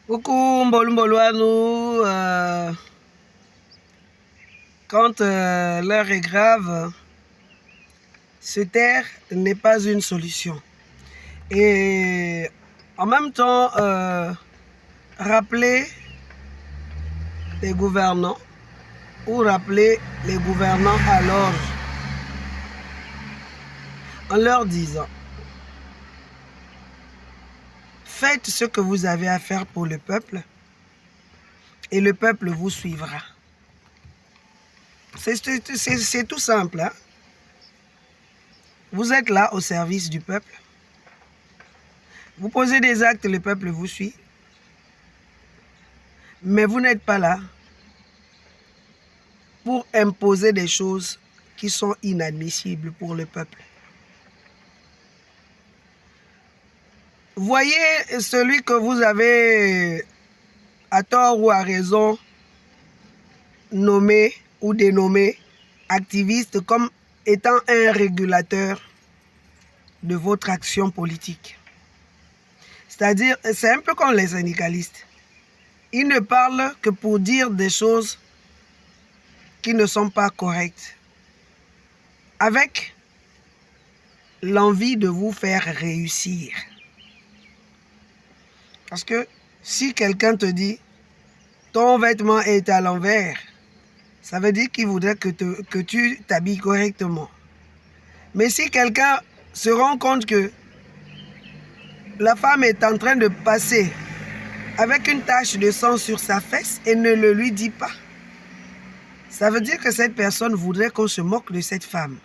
Coucou Mbolu quand l'heure est grave, se taire n'est pas une solution. Et en même temps, rappeler les gouvernants ou rappeler les gouvernants à l'ordre en leur disant: faites ce que vous avez à faire pour le peuple et le peuple vous suivra. C'est tout simple. Hein? Vous êtes là au service du peuple. Vous posez des actes, le peuple vous suit. Mais vous n'êtes pas là pour imposer des choses qui sont inadmissibles pour le peuple. Voyez celui que vous avez, à tort ou à raison, nommé ou dénommé activiste comme étant un régulateur de votre action politique. C'est-à-dire, c'est un peu comme les syndicalistes. Ils ne parlent que pour dire des choses qui ne sont pas correctes, avec l'envie de vous faire réussir. Parce que si quelqu'un te dit « ton vêtement est à l'envers », ça veut dire qu'il voudrait que tu t'habilles correctement. Mais si quelqu'un se rend compte que la femme est en train de passer avec une tache de sang sur sa fesse et ne le lui dit pas, ça veut dire que cette personne voudrait qu'on se moque de cette femme.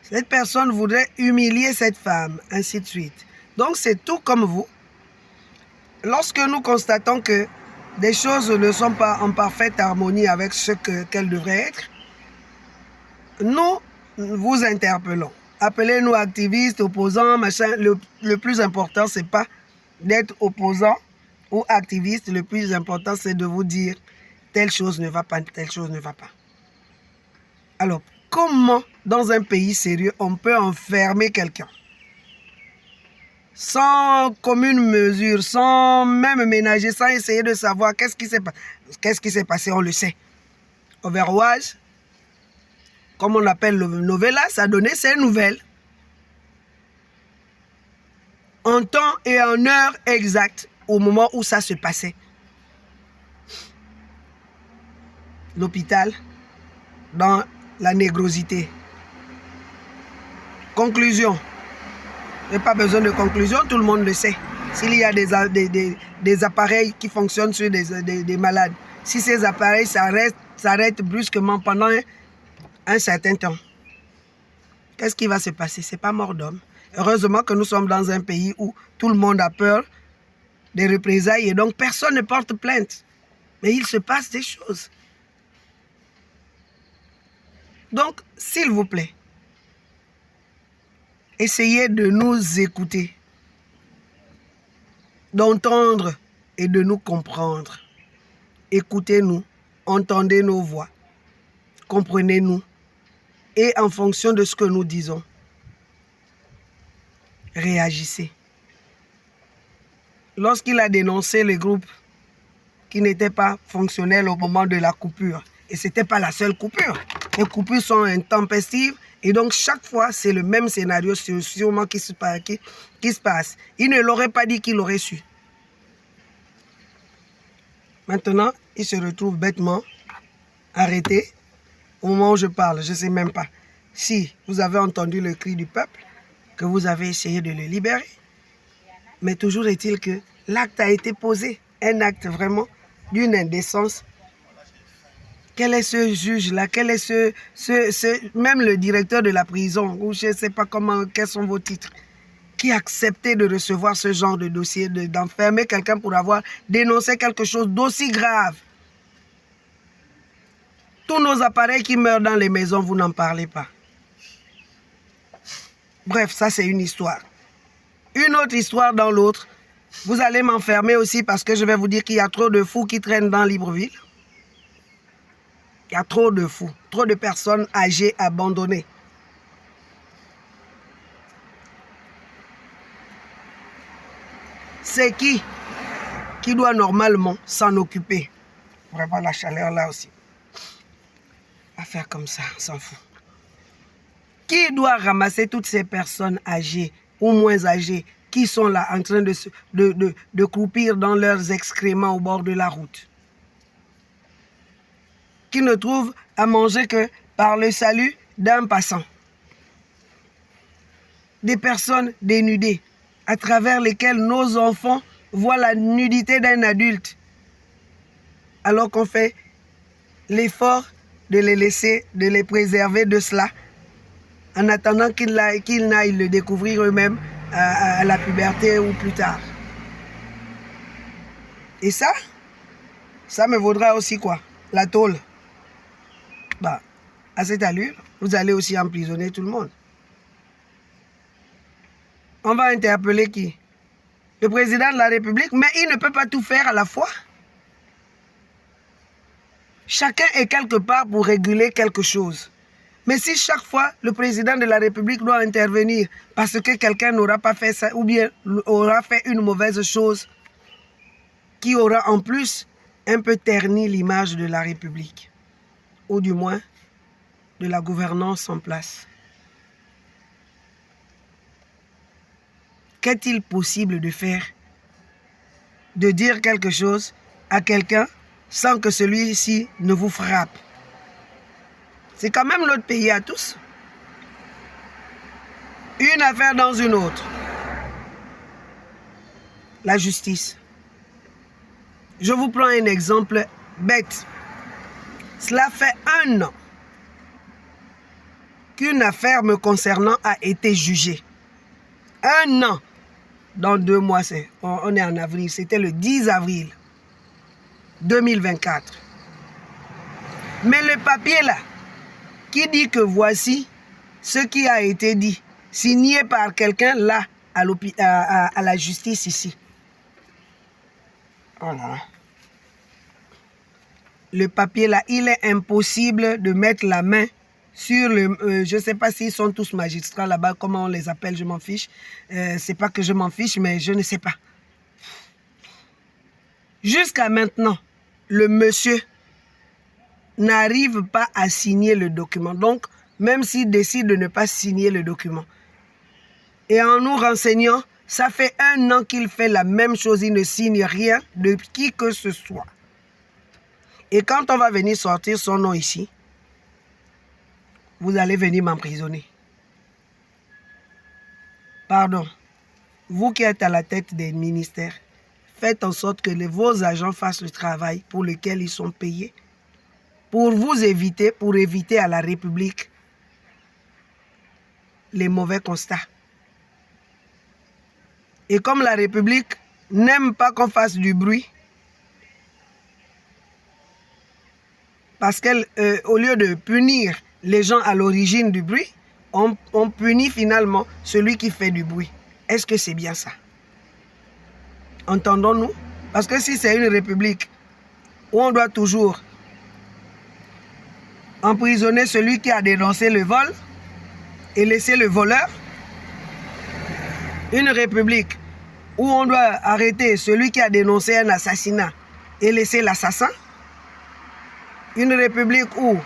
Cette personne voudrait humilier cette femme, ainsi de suite. Donc c'est tout comme vous. Lorsque nous constatons que des choses ne sont pas en parfaite harmonie avec ce qu'elles devraient être, nous vous interpellons. Appelez-nous activistes, opposants, machin. Le plus important, ce n'est pas d'être opposant ou activiste. Le plus important, c'est de vous dire telle chose ne va pas, telle chose ne va pas. Alors, comment, dans un pays sérieux, on peut enfermer quelqu'un sans commune mesure, sans même ménager, sans essayer de savoir qu'est-ce qui s'est passé, on le sait. Overwatch, comme on l'appelle le novelas, a donné ses nouvelles. En temps et en heure exacte, au moment où ça se passait. L'hôpital, dans la négrosité. Conclusion. Il n'y a pas besoin de conclusion, tout le monde le sait. S'il y a des appareils qui fonctionnent sur des malades, si ces appareils s'arrêtent brusquement pendant un certain temps, qu'est-ce qui va se passer? Ce n'est pas mort d'homme. Heureusement que nous sommes dans un pays où tout le monde a peur des représailles et donc personne ne porte plainte. Mais il se passe des choses. Donc, s'il vous plaît, essayez de nous écouter, d'entendre et de nous comprendre. Écoutez-nous, entendez nos voix, comprenez-nous et en fonction de ce que nous disons, réagissez. Lorsqu'il a dénoncé les groupes qui n'étaient pas fonctionnels au moment de la coupure, et ce n'était pas la seule coupure, les coupures sont intempestives et donc chaque fois c'est le même scénario sûrement qui se passe. Il ne l'aurait pas dit qu'il aurait su. Maintenant, il se retrouve bêtement arrêté au moment où je parle. Je ne sais même pas si vous avez entendu le cri du peuple, que vous avez essayé de le libérer. Mais toujours est-il que l'acte a été posé, un acte vraiment d'une indécence. Quel est ce juge-là? Quel est même le directeur de la prison, ou je ne sais pas quels sont vos titres, qui a accepté de recevoir ce genre de dossier, d'enfermer quelqu'un pour avoir dénoncé quelque chose d'aussi grave? Tous nos appareils qui meurent dans les maisons, vous n'en parlez pas. Bref, ça c'est une histoire. Une autre histoire dans l'autre. Vous allez m'enfermer aussi parce que je vais vous dire qu'il y a trop de fous qui traînent dans Libreville. Il y a trop de fous, trop de personnes âgées abandonnées. C'est qui qui doit normalement s'en occuper. Vraiment la chaleur là aussi. À faire comme ça, on s'en fout. Qui doit ramasser toutes ces personnes âgées ou moins âgées qui sont là en train de croupir dans leurs excréments au bord de la route? Qui ne trouvent à manger que par le salut d'un passant? Des personnes dénudées à travers lesquelles nos enfants voient la nudité d'un adulte alors qu'on fait l'effort de les laisser, de les préserver de cela en attendant qu'ils n'aillent le découvrir eux-mêmes à la puberté ou plus tard. Et ça me vaudra aussi quoi? La tôle. Bah, à cette allure, vous allez aussi emprisonner tout le monde. On va interpeller qui? Le président de la République, mais il ne peut pas tout faire à la fois. Chacun est quelque part pour réguler quelque chose. Mais si chaque fois le président de la République doit intervenir parce que quelqu'un n'aura pas fait ça ou bien aura fait une mauvaise chose qui aura en plus un peu terni l'image de la République ou du moins de la gouvernance en place. Qu'est-il possible de faire? De dire quelque chose à quelqu'un sans que celui-ci ne vous frappe? C'est quand même notre pays à tous. Une affaire dans une autre. La justice. Je vous prends un exemple bête. Cela fait 1 an qu'une affaire me concernant a été jugée. 1 an. Dans 2 mois, on est en avril. C'était le 10 avril 2024. Mais le papier là, qui dit que voici ce qui a été dit, signé par quelqu'un là, à la justice ici. Voilà. Le papier là, il est impossible de mettre la main sur le... je ne sais pas s'ils sont tous magistrats là-bas, comment on les appelle, je m'en fiche. C'est pas que je m'en fiche, mais je ne sais pas. Jusqu'à maintenant, le monsieur n'arrive pas à signer le document. Donc, même s'il décide de ne pas signer le document. Et en nous renseignant, ça fait 1 an qu'il fait la même chose, il ne signe rien de qui que ce soit. Et quand on va venir sortir son nom ici, vous allez venir m'emprisonner. Pardon. Vous qui êtes à la tête des ministères, faites en sorte que vos agents fassent le travail pour lequel ils sont payés. Pour éviter à la République les mauvais constats. Et comme la République n'aime pas qu'on fasse du bruit, parce qu'au lieu de punir les gens à l'origine du bruit, on punit finalement celui qui fait du bruit. Est-ce que c'est bien ça? Entendons-nous? Parce que si c'est une république où on doit toujours emprisonner celui qui a dénoncé le vol et laisser le voleur, une république où on doit arrêter celui qui a dénoncé un assassinat et laisser l'assassin, une république où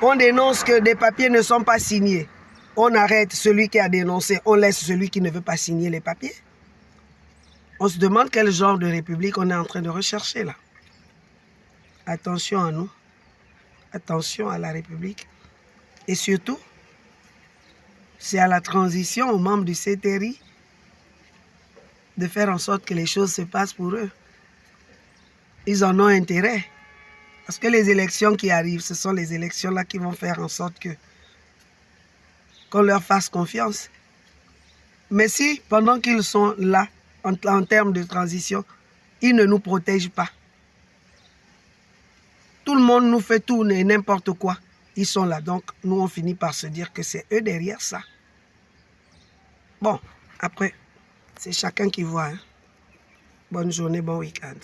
on dénonce que des papiers ne sont pas signés, on arrête celui qui a dénoncé, on laisse celui qui ne veut pas signer les papiers. On se demande quel genre de république on est en train de rechercher là. Attention à nous, attention à la République. Et surtout, c'est à la transition aux membres du CTRI de faire en sorte que les choses se passent pour eux. Ils en ont intérêt. Parce que les élections qui arrivent, ce sont les élections là qui vont faire en sorte qu'on leur fasse confiance. Mais si, pendant qu'ils sont là, en termes de transition, ils ne nous protègent pas. Tout le monde nous fait tout et n'importe quoi. Ils sont là. Donc, nous, on finit par se dire que c'est eux derrière ça. Bon, après, c'est chacun qui voit. Hein. Bonne journée, bon week-end.